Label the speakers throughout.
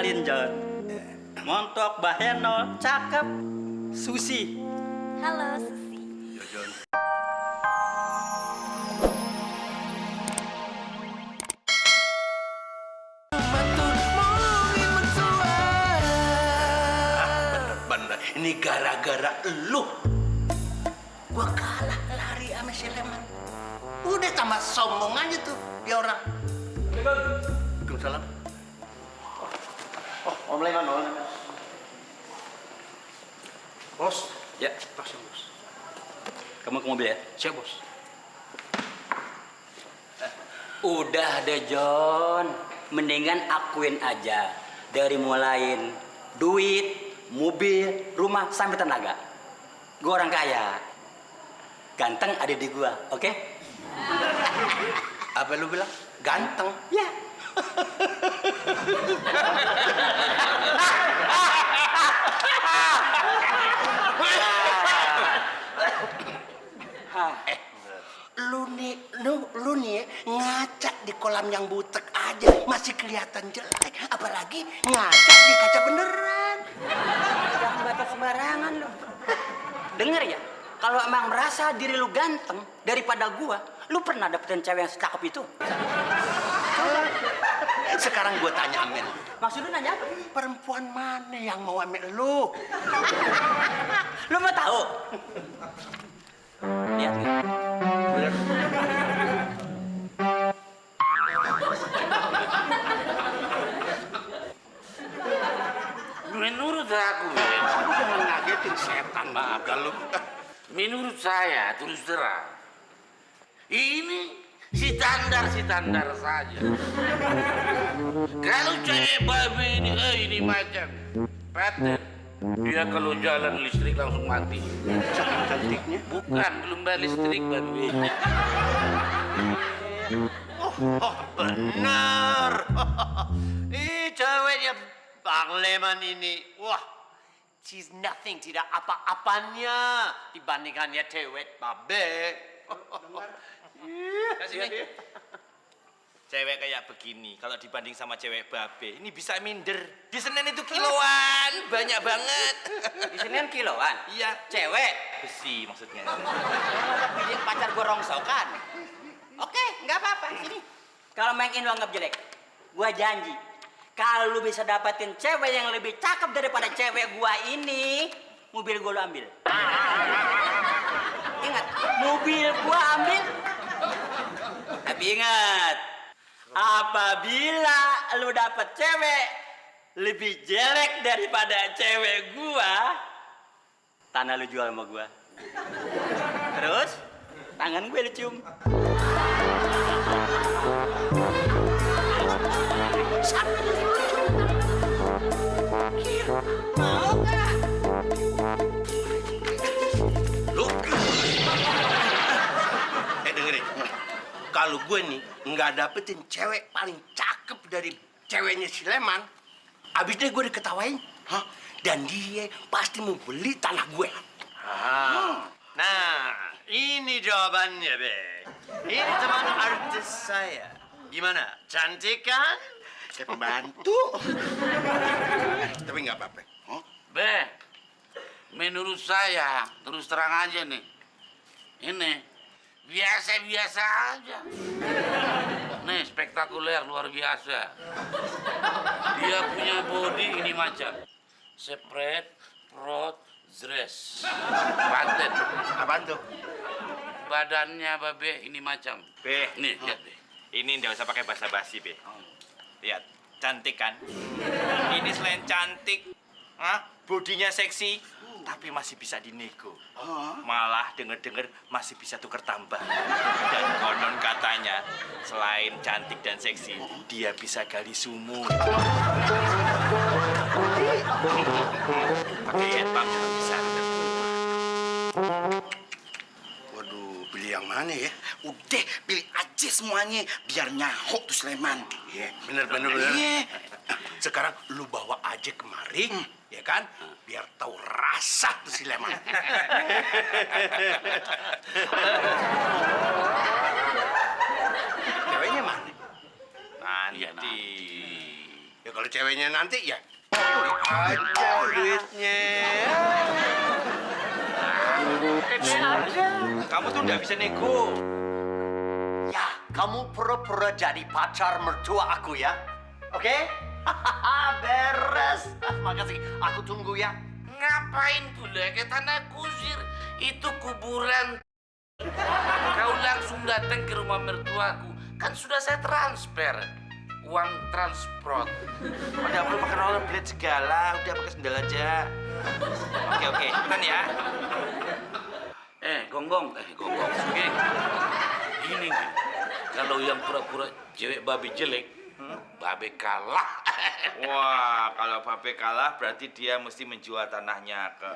Speaker 1: kenalin John. Montok Baheno, cakep. Susi.
Speaker 2: Halo, Susi.
Speaker 3: Ya, John. Bener-bener, ini gara-gara lu. Gua kalah lari sama si Leman. Udah tambah sombong aja tuh dia orang. Waalaikumsalam.
Speaker 1: Om Leman, Om Leman.
Speaker 3: Bos,
Speaker 1: Ya,
Speaker 3: langsung bos.
Speaker 1: kamu ke mobil ya?
Speaker 3: Siap bos.
Speaker 1: Udah deh John, mendingan akuin aja. Dari mulain duit, mobil, rumah, sampai tenaga. Gue orang kaya. Ganteng ada di gua, oke?
Speaker 3: Apa lu bilang? Ganteng.
Speaker 1: Ya.
Speaker 3: Lu nih ngaca di kolam yang butek aja masih kelihatan jelek, apalagi ngaca di kaca beneran.
Speaker 1: Jangan batas sembarangan lu. Dengar ya, kalau emang merasa diri lu ganteng daripada gua, lu pernah dapetin cewek yang secakep itu?
Speaker 3: Sekarang gua tanya Amel,
Speaker 1: Maksud lu nanya apa?
Speaker 3: perempuan mana yang mau Amel lu?
Speaker 1: Lu mau tahu? Lihat nih.
Speaker 4: Menurut aku,
Speaker 3: Lu jangan ngagetin setan, maaf dah lu.
Speaker 4: menurut saya terus terang, ini standar saja. Kalau cewek babe ini macam paten, dia kalau jalan listrik langsung mati.
Speaker 3: Saking cantiknya.
Speaker 4: Bukan, belum bayar listrik babe.
Speaker 5: Oh, benar. Ih, ceweknya Bang Leman ini. Wah, she's nothing, tidak apa-apanya dibandingkannya cewek Babe.
Speaker 6: Kasih nih. Cewek kayak begini, kalau dibanding sama cewek babe, ini bisa minder. Di Senen itu kiloan, banyak banget.
Speaker 1: Di sini kan kiloan.
Speaker 6: Iya.
Speaker 1: Cewek.
Speaker 6: Besi maksudnya.
Speaker 1: Bikin pacar gua rongsokan. Oke, nggak apa-apa. Sini. Kalau main in lo anggap jelek, gua janji. Kalau lu bisa dapetin cewek yang lebih cakep daripada cewek gua ini, mobil gua lu ambil. Ingat, mobil gua ambil. Tapi ingat, apabila lu dapet cewek lebih jelek daripada cewek gua, tanah lu jual sama gua. Terus, tangan gue lu cium. Mau gak?
Speaker 3: Lu dengerin, kalau gue nih nggak dapetin cewek paling cakep dari ceweknya si Leman, abis deh gue diketawain, dan dia pasti mau beli tanah gue.
Speaker 5: Nah, ini jawabannya, Be. Ini teman artis saya. Gimana? Cantik kan?
Speaker 3: Saya pembantu. Tapi nggak apa-apa.
Speaker 4: Be, menurut saya terus terang aja nih, ini biasa-biasa aja. Nih spektakuler luar biasa. Dia punya body ini macam spread, prot, dress, paten.
Speaker 3: Apaan tuh?
Speaker 4: Badannya babe ini macam.
Speaker 6: Be,
Speaker 4: Nih lihat be.
Speaker 6: ini nggak usah pakai basa-basi, Be. Lihat, cantik kan? Ini selain cantik, bodinya seksi, tapi masih bisa dinego. Malah denger-denger masih bisa tuker tambah. Dan konon katanya, selain cantik dan seksi, dia bisa gali sumur. Pakai headbang juga bisa.
Speaker 3: Waduh, pilih yang mana ya?
Speaker 7: Udah, pilih aja semuanya biar nyahok tuh Sleman.
Speaker 3: Iya, bener.
Speaker 7: Iya.
Speaker 3: Sekarang lu bawa aja kemari, ya kan? Biar tahu rasa tuh si Leman. Ceweknya mana?
Speaker 6: Nanti.
Speaker 3: Ya kalau ceweknya nanti ya aja duitnya.
Speaker 6: Kamu tuh nggak bisa nego.
Speaker 5: Ya, kamu pura-pura jadi pacar mertua aku ya. Oke? Beres. Makasih. Aku tunggu ya.
Speaker 4: Ngapain pula ke tanah kusir? Itu kuburan. Kau langsung datang ke rumah mertuaku. Kan sudah saya transfer. Uang transport.
Speaker 6: Udah perlu pakai rollerblade segala, udah pakai sendal aja. Oke, cepetan ya.
Speaker 4: Gonggong. Geng. Gini, Geng. Kalau yang pura-pura cewek babi jelek, babe kalah.
Speaker 6: Wah, kalau Babe kalah berarti dia mesti menjual tanahnya ke.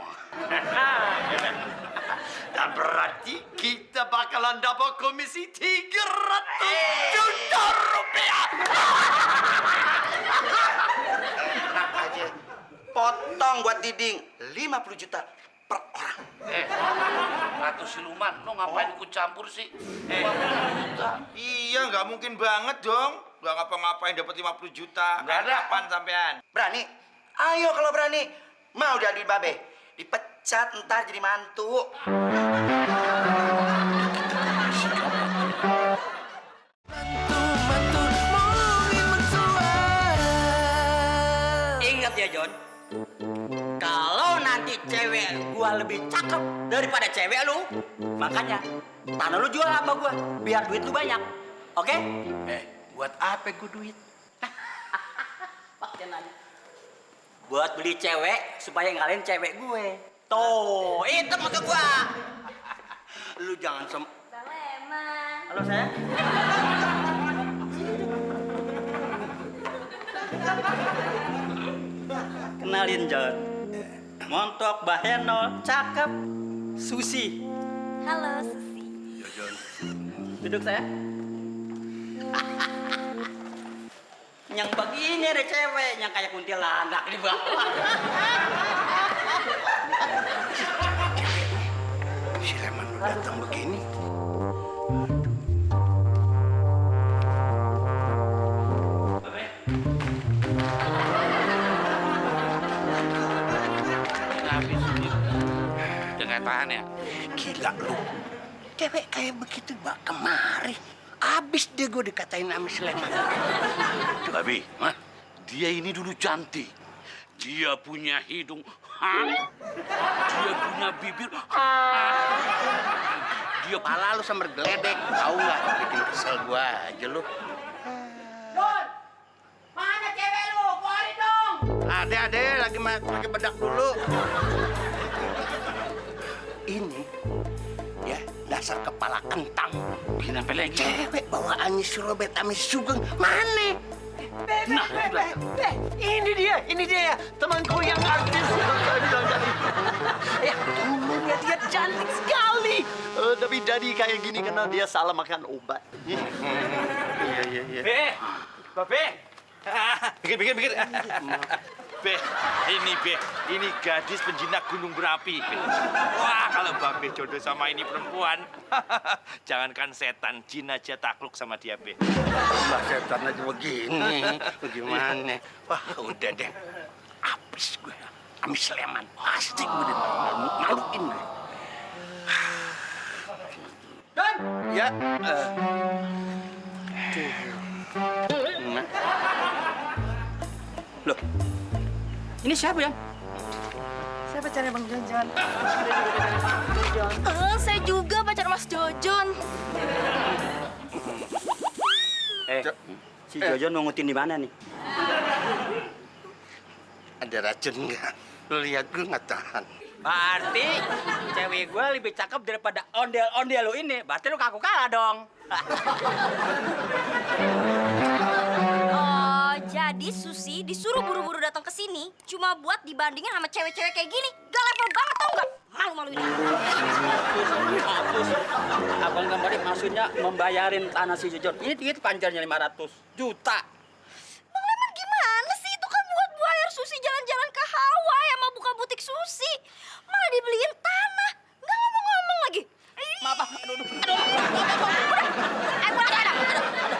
Speaker 5: Dan berarti kita bakalan dapat komisi 300 juta rupiah.
Speaker 7: Enak aja. Potong buat Diding 50 juta per orang.
Speaker 4: Ratu siluman, lo ngapain ikut campur sih? 50 juta.
Speaker 6: Iya, nggak mungkin banget dong. Nggak ngapa-ngapain dapat 50 juta.
Speaker 4: Nggak ada.
Speaker 6: Kapan sampean?
Speaker 7: Berani? Ayo kalau berani. Mau jadi babe. Dipecat ntar jadi mantu.
Speaker 1: Ingat ya John, kalau nanti cewek gua lebih cakep daripada cewek lu, makanya tanah lu jual sama gua, biar duit lu banyak, oke?
Speaker 3: Buat apa gue duit?
Speaker 1: Pakai nanya. Buat beli cewek supaya ngalahin cewek gue. Tuh, itu maksud gua.
Speaker 3: Lu jangan
Speaker 2: Bang Leman.
Speaker 1: Halo sayang. Kenalin John. Montok Bahenol, cakep. Susi.
Speaker 2: Halo Susi.
Speaker 1: Duduk saya. Yang begini ada cewek yang kayak kuntilanak di bawah.
Speaker 3: si Leman udah datang begini.
Speaker 4: Habis ini. Udah nggak tahan ya?
Speaker 3: Gila lu. Cewek kayak begitu bak kemari. Abis deh gue dikatain sama si Leman.
Speaker 4: Babi, dia ini dulu cantik. Dia punya hidung, dia punya bibir,
Speaker 3: Dia pala lu sambar geledek. Tahu nggak? Bikin kesel gua aja lu.
Speaker 1: John, mana cewek lu? Keluarin dong.
Speaker 3: Ade lagi pakai bedak dulu. Ini ya dasar kepala kentang.
Speaker 4: bikin apa lagi?
Speaker 3: Cewek bawaannya si Robert sama si Sugeng mana?
Speaker 5: Ini dia temanku yang artis. Ya, lihat dia cantik sekali. Tapi jadi kayak gini karena dia salah makan obat.
Speaker 6: Be, Babe. Pikir. Be, ini gadis penjinak gunung berapi. Be. Wah, kalau Babe jodoh sama ini perempuan, jangankan setan, jin aja takluk sama dia, Be.
Speaker 3: Mbak setan aja begini. Bagaimana? Wah, udah deh. Abis gue. Amis Sleman. Pasti gue maluin gue.
Speaker 1: John,
Speaker 3: Ya.
Speaker 1: loh. Ini siapa, John?
Speaker 8: Saya pacarnya Bang Jojon.
Speaker 2: Saya juga pacar Mas Jojon.
Speaker 1: Si Jojon nungutin di mana nih?
Speaker 3: Ada racun nggak? Lu lihat gue nggak tahan.
Speaker 1: Berarti cewek gue lebih cakep daripada ondel-ondel lu ini. Berarti lu kaku kalah dong.
Speaker 2: Oh, jadi Susi disuruh buru-buru datang ke sini cuma buat dibandingin sama cewek-cewek kayak gini. Gak level banget tau nggak? Malu-maluin.
Speaker 1: Abang gambarin maksudnya membayarin tanah si Jojon. Ini duit panjarnya 500 juta.
Speaker 2: Bang Leman gimana sih? Itu kan buat bayar Susi jalan-jalan ke Hawaii sama buka butik Susi. Malah dibeliin tanah. Nggak ngomong-ngomong lagi.
Speaker 1: Maaf, aduh.
Speaker 2: Udah. Aduh.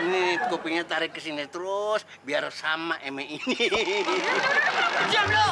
Speaker 3: Ini kupingnya tarik ke sini terus biar sama eme ini.
Speaker 1: Diam lu!